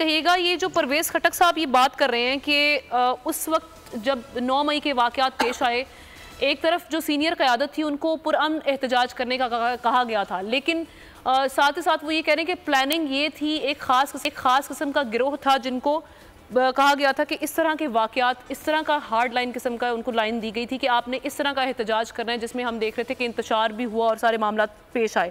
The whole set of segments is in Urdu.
کہیے گا یہ جو پرویز خٹک صاحب یہ بات کر رہے ہیں کہ اس وقت جب 9 مئی کے واقعات پیش آئے ایک طرف جو سینئر قیادت تھی ان کو پرامن احتجاج کرنے کا کہا گیا تھا، لیکن ساتھ ہی ساتھ وہ یہ کہہ رہے ہیں کہ پلاننگ یہ تھی، ایک خاص قسم کا گروہ تھا جن کو کہا گیا تھا کہ اس طرح کے واقعات، اس طرح کا ہارڈ لائن قسم کا ان کو لائن دی گئی تھی کہ آپ نے اس طرح کا احتجاج کرنا ہے، جس میں ہم دیکھ رہے تھے کہ انتشار بھی ہوا اور سارے معاملات پیش آئے۔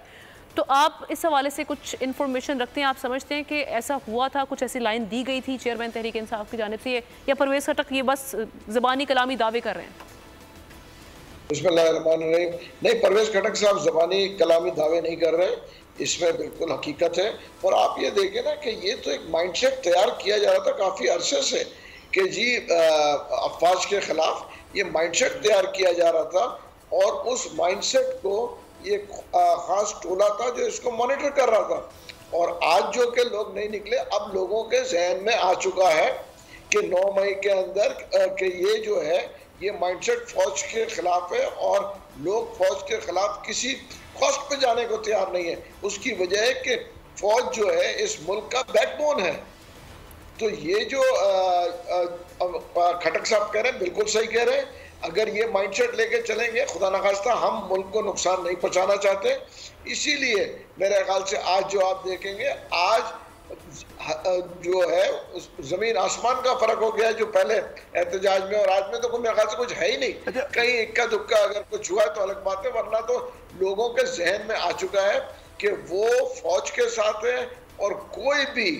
تو آپ اس حوالے سے کچھ انفارمیشن رکھتے ہیں؟ آپ سمجھتے ہیں کہ ایسا ہوا تھا، کچھ ایسی لائن دی گئی تھی چیئرمین تحریک انصاف کی جانب سے، یا پرویز خٹک یہ بس زبانی کلامی دعوے کر رہے ہیں؟ بسم اللہ الرحمن الرحیم۔ نہیں، پرویز خٹک صاحب زبانی کلامی دعوے نہیں کر رہے، اس میں بالکل حقیقت ہے۔ اور آپ یہ دیکھیں نا کہ یہ تو ایک مائنڈ سیٹ تیار کیا جا رہا تھا کافی عرصے سے کہ جی افواج کے خلاف یہ مائنڈ سیٹ تیار کیا جا رہا تھا، اور اس مائنڈ سیٹ کو یہ خاص ٹولہ تھا جو اس کو مانیٹر کر رہا تھا۔ اور آج جو کہ لوگ نہیں نکلے، اب لوگوں کے ذہن میں آ چکا ہے کہ 9 مئی کے اندر کہ یہ جو ہے یہ مائنڈ سیٹ فوج کے خلاف ہے، اور لوگ فوج کے خلاف کسی کاسٹ پہ جانے کو تیار نہیں ہے۔ اس کی وجہ ہے کہ فوج جو ہے اس ملک کا بیک بون ہے۔ تو یہ جو خٹک صاحب کہہ رہے ہیں بالکل صحیح کہہ رہے ہیں۔ اگر یہ مائنڈ سیٹ لے کے چلیں گے، خدا نخواستہ ہم ملک کو نقصان نہیں پہنچانا چاہتے، اسی لیے میرے خیال سے آج جو آپ دیکھیں گے، آج جو ہے زمین آسمان کا فرق ہو گیا ہے، جو پہلے احتجاج میں اور آج میں تو میرے خیال سے کچھ ہے ہی نہیں۔ کہیں اکا دکا اگر کچھ ہوا ہے تو الگ بات ہے، ورنہ تو لوگوں کے ذہن میں آ چکا ہے کہ وہ فوج کے ساتھ ہے، اور کوئی بھی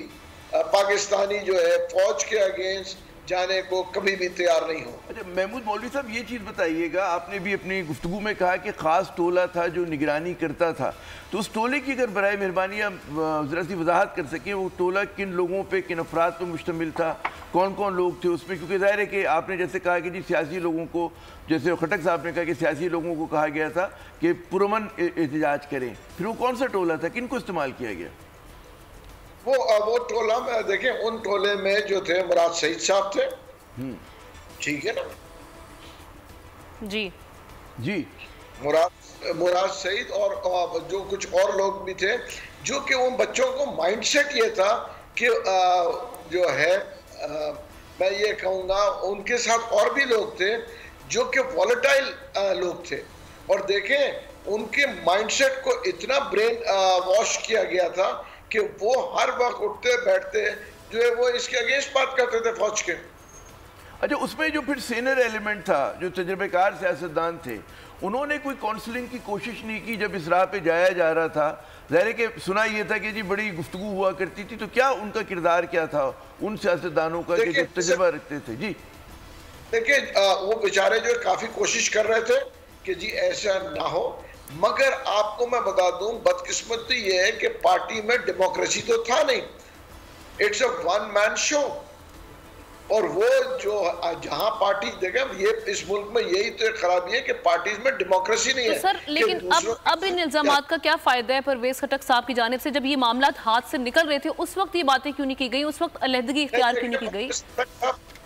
پاکستانی جو ہے فوج کے اگینسٹ جانے کو کبھی بھی تیار نہیں ہو۔ اچھا محمود مولوی صاحب، یہ چیز بتائیے گا، آپ نے بھی اپنی گفتگو میں کہا کہ خاص ٹولہ تھا جو نگرانی کرتا تھا، تو اس ٹولے کی اگر برائے مہربانی ذرا سی وضاحت کر سکیں، وہ ٹولہ کن لوگوں پہ، کن افراد پہ مشتمل تھا، کون کون لوگ تھے اس میں؟ کیونکہ ظاہر ہے کہ آپ نے جیسے کہا کہ جی سیاسی لوگوں کو، جیسے خٹک صاحب نے کہا کہ سیاسی لوگوں کو کہا گیا تھا کہ پرامن احتجاج کریں، پھر وہ کون سا ٹولہ تھا، کن کو استعمال کیا گیا؟ وہ ٹولہ میں دیکھیں، ان ٹولے میں جو تھے مراد سعید صاحب تھے، ٹھیک ہے نا جی جی، مراد سعید اور جو کچھ اور لوگ بھی تھے، جو کہ ان بچوں کو مائنڈ سیٹ یہ تھا کہ جو ہے میں یہ کہوں گا ان کے ساتھ اور بھی لوگ تھے جو کہ والیٹائل لوگ تھے، اور دیکھیں ان کے مائنڈ سیٹ کو اتنا برین واش کیا گیا تھا کہ وہ ہر وقت اٹھتے بیٹھتے جو ہے وہ اس کے اگینسٹ بات کرتے تھے فوج کے۔ اچھا، اس میں جو پھر سینئر ایلیمنٹ تھا، جو تجربہ کار سیاستدان تھے، انہوں نے کوئی کونسلنگ کی کوشش نہیں کی جب اس راہ پہ جایا جا رہا تھا؟ ظاہر ہے کہ سنا یہ تھا کہ جی بڑی گفتگو ہوا کرتی تھی، تو کیا ان کا کردار کیا تھا ان سیاستدانوں کا کہ جو تجربہ رکھتے تھے؟ جی دیکھیں، وہ بیچارے جو کافی کوشش کر رہے تھے کہ جی ایسا نہ ہو، مگر آپ کو میں بتا دوں بدقسمتی یہ ہے کہ پارٹی میں ڈیموکریسی تو تھا نہیں، اٹس اے ون مین شو۔ اور وہ جو جہاں پارٹی دیکھیں، یہ اس ملک میں یہی تو ایک خرابی ہے کہ پارٹیز میں ڈیموکریسی نہیں ہے۔ سر لیکن اب ان الزامات کا کیا فائدہ ہے پرویز خٹک صاحب کی جانب سے؟ جب یہ معاملات ہاتھ سے نکل رہے تھے اس وقت یہ باتیں کیوں نہیں کی گئی؟ اس وقت علیحدگی اختیار کیوں نہیں کی گئی؟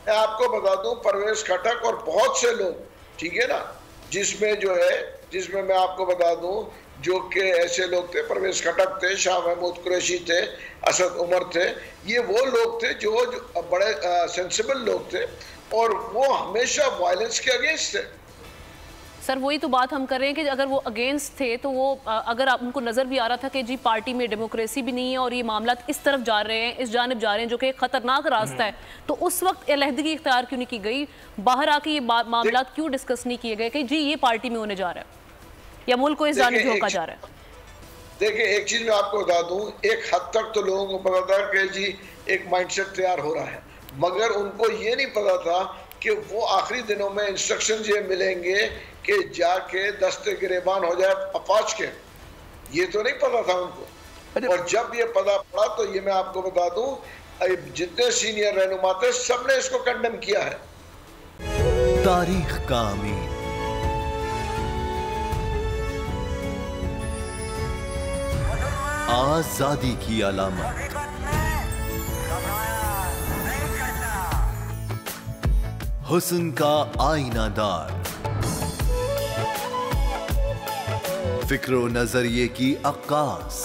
میں آپ کو بتا دوں پرویز خٹک اور بہت سے لوگ، ٹھیک ہے نا، جس میں میں آپ کو بتا دوں جو کہ ایسے لوگ تھے، پرویز خٹک تھے، شاہ محمود قریشی تھے، اسد عمر تھے، یہ وہ لوگ تھے جو بڑے سینسیبل لوگ تھے، اور وہ ہمیشہ وائلنس کے اگینسٹ تھے۔ سر وہی تو بات ہم کر رہے ہیں کہ اگر وہ اگینسٹ تھے تو وہ اگر ان کو نظر بھی آ رہا تھا کہ جی پارٹی میں ڈیموکریسی بھی نہیں ہے اور یہ معاملات اس طرف جا رہے ہیں، اس جانب جا رہے ہیں جو کہ ایک خطرناک راستہ ہے، تو اس وقت علیحدگی اختیار کیوں نہیں کی گئی؟ باہر آ کے یہ معاملات کیوں ڈسکس نہیں کیے گئے کہ جی یہ پارٹی میں ہونے جا رہا ہے یا ملک کو اس جانب جھونکا جا رہا ہے؟ دیکھیں ایک چیز میں آپ کو بتا دوں، ایک حد تک تو لوگوں کو پتا تھا کہ جی ایک مائنڈ سیٹ تیار ہو رہا ہے، مگر ان کو یہ نہیں پتا تھا کہ وہ آخری دنوں میں انسٹرکشنز یہ ملیں گے کہ جا کے دستے گریبان ہو جائے افواج کے، یہ تو نہیں پتا تھا ان کو۔ اور جب یہ پتا پڑا تو یہ میں آپ کو بتا دوں جتنے سینئر رہنما تھے سب نے اس کو کنڈم کیا ہے۔ تاریخ کا امین، آزادی کی علامت، حسن کا آئینہ دار، فکر و نظریے کی عکاس،